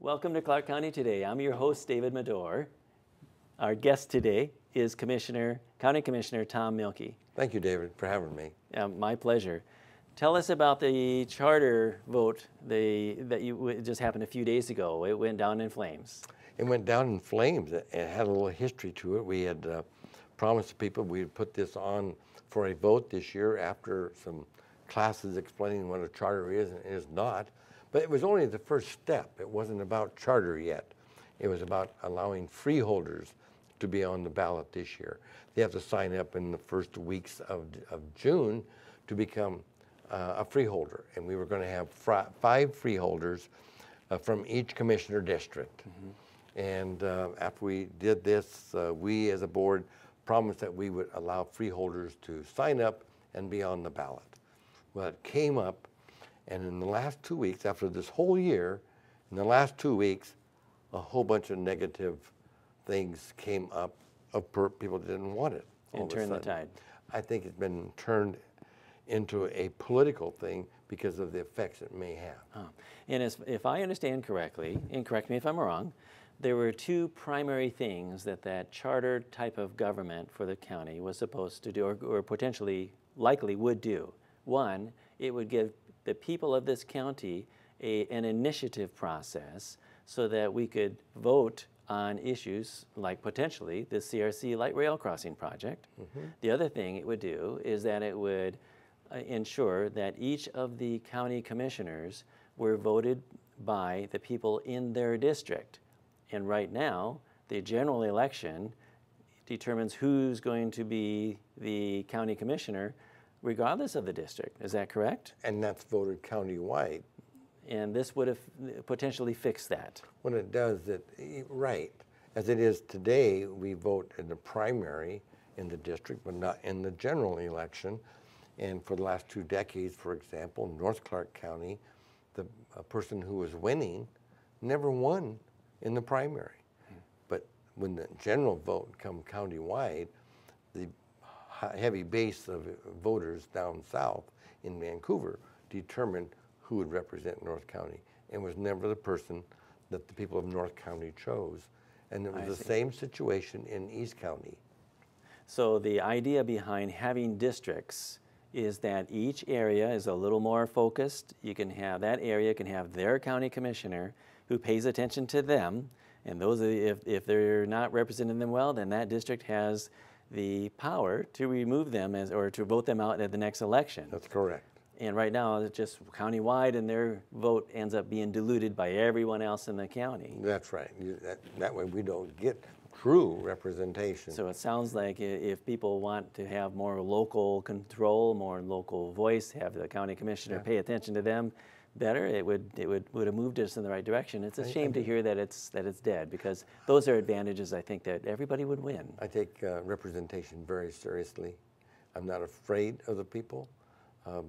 Welcome to Clark County Today. I'm your host, David Medor. Our guest today is County Commissioner Tom Mielke. Thank you, David, for having me. My pleasure. Tell us about the charter vote that just happened a few days ago. It went down in flames. It went down in flames. It had a little history to it. We had promised people we'd put this on for a vote this year after some classes explaining what a charter is and is not. But it was only the first step. It wasn't about charter yet. It was about allowing freeholders to be on the ballot this year. They have to sign up in the first weeks of June to become a freeholder. And we were going to have 5 freeholders from each commissioner district. Mm-hmm. And after we did this, we as a board promised that we would allow freeholders to sign up and be on the ballot. Well, it came up, and in the last 2 weeks, after this whole year, in the last 2 weeks, a whole bunch of negative things came up of people that didn't want it. And turned the tide. I think it's been turned into a political thing because of the effects it may have. Oh. And if I understand correctly, and correct me if I'm wrong, there were 2 primary things that charter type of government for the county was supposed to do, or potentially likely would do. One, it would give the people of this county an initiative process so that we could vote on issues like potentially the CRC light rail crossing project. Mm-hmm. The other thing it would do is that it would ensure that each of the county commissioners were voted by the people in their district. And right now, the general election determines who's going to be the county commissioner regardless of the district. Is that correct? And that's voted county-wide. And this would have potentially fixed that. When it does, right. As it is today, we vote in the primary in the district, but not in the general election. And for the last 2 decades, for example, North Clark County, the person who was winning never won in the primary. But when the general vote come county-wide, the heavy base of voters down south in Vancouver determined who would represent North County, and was never the person that the people of North County chose. And it was the same situation in East County. So the idea behind having districts is that each area is a little more focused. You can have that area can have their county commissioner who pays attention to them, and those if they're not representing them well, then that district has the power to remove them or to vote them out at the next election. That's correct. And right now, it's just county-wide, and their vote ends up being diluted by everyone else in the county. That's right. That way we don't get true representation. So it sounds like if people want to have more local control, more local voice, have the county commissioner pay attention to them better, it would have moved us in the right direction. It's a shame to hear that it's dead, because those are advantages I think that everybody would win. I take representation very seriously. I'm not afraid of the people.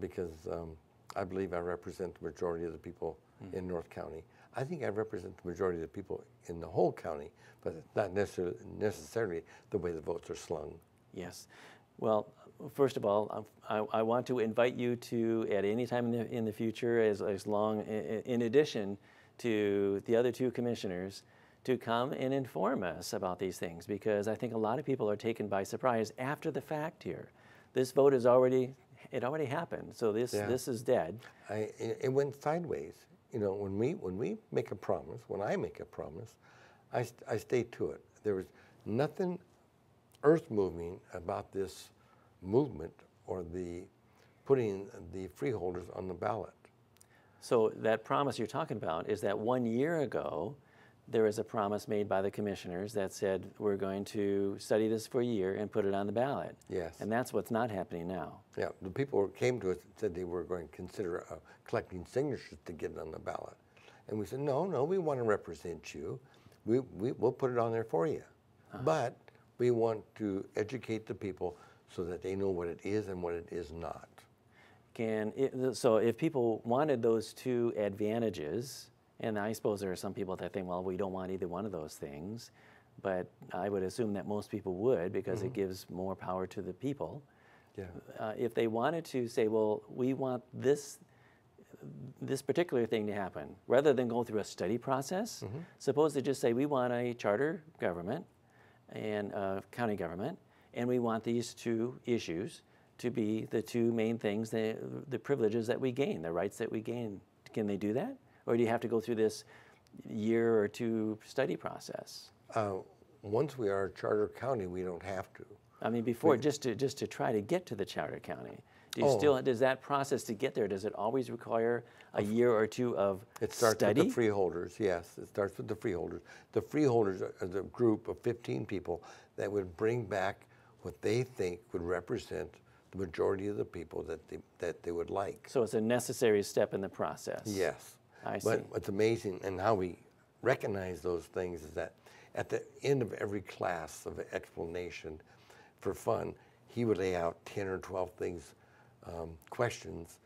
Because I believe I represent the majority of the people in North County. I think I represent the majority of the people in the whole county, but it's not necessarily the way the votes are slung. Yes. Well, first of all, I want to invite you to, at any time in the future, as long, in addition to the other 2 commissioners, to come and inform us about these things, because I think a lot of people are taken by surprise after the fact here. This vote is already happened, so this is dead. It went sideways. You know, when we make a promise, when I make a promise, I stay to it. There was nothing earth-moving about this movement or the putting the freeholders on the ballot. So that promise you're talking about is that 1 year ago, there was a promise made by the commissioners that said, we're going to study this for a year and put it on the ballot. Yes. And that's what's not happening now. Yeah, the people came to us and said they were going to consider collecting signatures to get it on the ballot. And we said, no, we want to represent you. We'll put it on there for you. But we want to educate the people so that they know what it is and what it is not. So if people wanted those 2 advantages, and I suppose there are some people that think, well, we don't want either one of those things, but I would assume that most people would, because it gives more power to the people. Yeah. If they wanted to say, well, we want this this particular thing to happen, rather than go through a study process, suppose they just say, we want a charter government and county government, and we want these two issues to be the two main things, the privileges that we gain, the rights that we gain. Can they do that? Or do you have to go through this year or two study process? Once we are a charter county, we don't have to. I mean, before, just to try to get to the charter county, do you still, does that process to get there, does it always require a year or two of study? It starts with the freeholders, yes. It starts with the freeholders. The freeholders are the group of 15 people that would bring back what they think would represent the majority of the people that they would like. So it's a necessary step in the process. Yes. I see. But what's amazing and how we recognize those things is that at the end of every class of explanation for fun, he would lay out 10 or 12 things, questions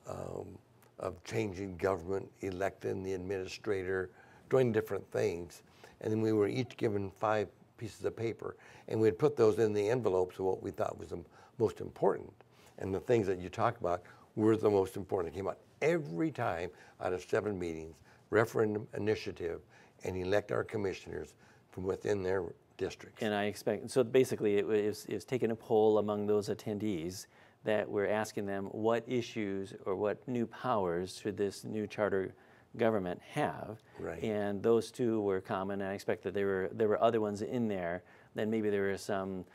of changing government, electing the administrator, doing different things. And then we were each given 5 pieces of paper, and we'd put those in the envelopes of what we thought was the most important. And the things that you talked about were the most important. It came out every time out of 7 meetings, referendum initiative, and elect our commissioners from within their districts. And I expect, so basically it was taking a poll among those attendees that we're asking them what issues or what new powers should this new charter government have. Right. And those two were common, and I expect that there were other ones in there. Then maybe there was some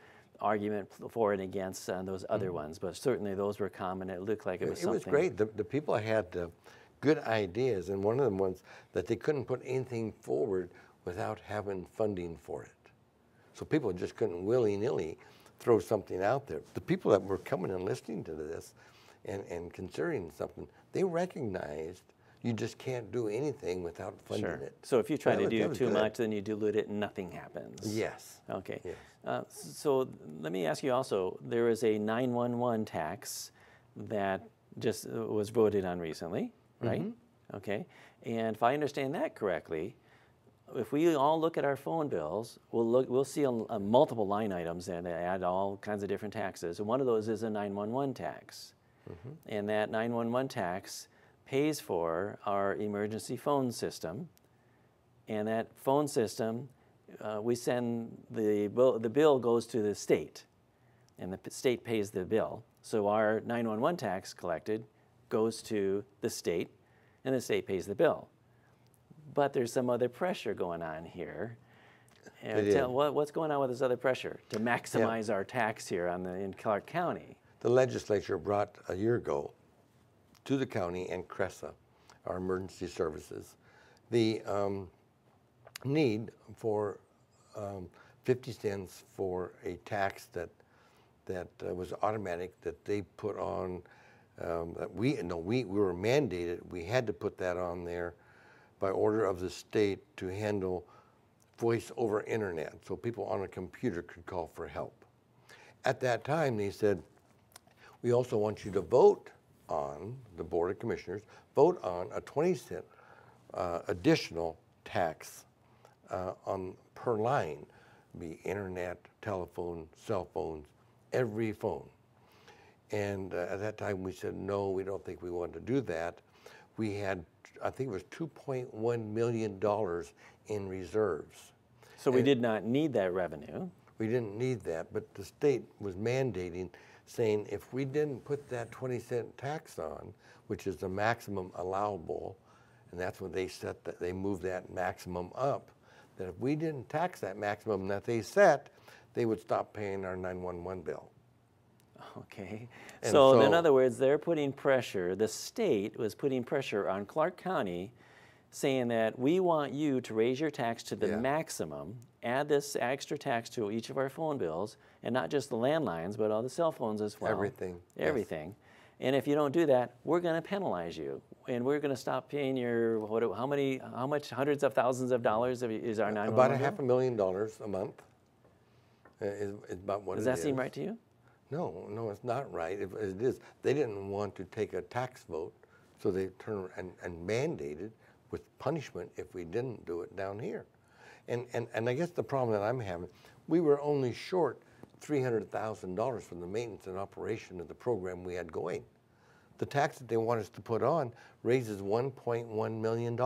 argument for and against those other ones, but certainly those were common. It looked like it was something. It was great. The people had good ideas, and one of them was that they couldn't put anything forward without having funding for it. So people just couldn't willy-nilly throw something out there. The people that were coming and listening to this and considering something, they recognized you just can't do anything without funding it. So if you try to do too much, then you dilute it and nothing happens. Yes. Okay. Yes. So let me ask you also, there is a 911 tax that just was voted on recently, right? Okay. And if I understand that correctly, if we all look at our phone bills, we'll see multiple line items that add all kinds of different taxes. And one of those is a 911 tax. And that 911 tax pays for our emergency phone system. And that phone system, we send the bill goes to the state, and the state pays the bill. So our 911 tax collected goes to the state, and the state pays the bill. But there's some other pressure going on here. And what's going on with this other pressure to maximize our tax here in Clark County? The legislature brought a year ago to the county and CRESA, our emergency services, the need for 50 cents for a tax that was automatic that they put on. That we were mandated. We had to put that on there by order of the state to handle voice over internet, so people on a computer could call for help. At that time, they said, we also want you to vote on, the Board of Commissioners, vote on a 20-cent additional tax per line, be internet, telephone, cell phones, every phone. And at that time, we said, no, we don't think we want to do that. We had, I think it was $2.1 million in reserves. So we did not need that revenue. We didn't need that, but the state was mandating, saying if we didn't put that 20-cent tax on, which is the maximum allowable, and that's when they set that, they moved that maximum up, that if we didn't tax that maximum that they set, they would stop paying our 911 bill. Okay. So in other words, they're putting pressure, the state was putting pressure on Clark County, saying that we want you to raise your tax to the maximum, add this extra tax to each of our phone bills, and not just the landlines, but all the cell phones as well. Everything. Everything. Yes. And if you don't do that, we're going to penalize you, and we're going to stop paying your, how much hundreds of thousands of dollars is our 911 About $500,000 a month is about what it is. Does that seem right to you? No, no, it's not right. It is. They didn't want to take a tax vote, so they turned and mandated with punishment if we didn't do it down here. And I guess the problem that I'm having, we were only short $300,000 from the maintenance and operation of the program we had going. the tax that they want us to put on raises $1.1 million.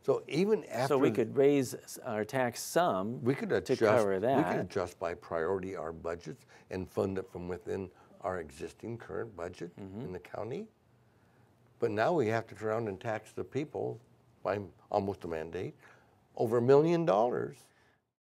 So even after... So we could raise our tax some we could adjust, to cover that. We could adjust by priority our budgets and fund it from within our existing current budget in the county. But now we have to turn around and tax the people by almost a mandate over $1 million.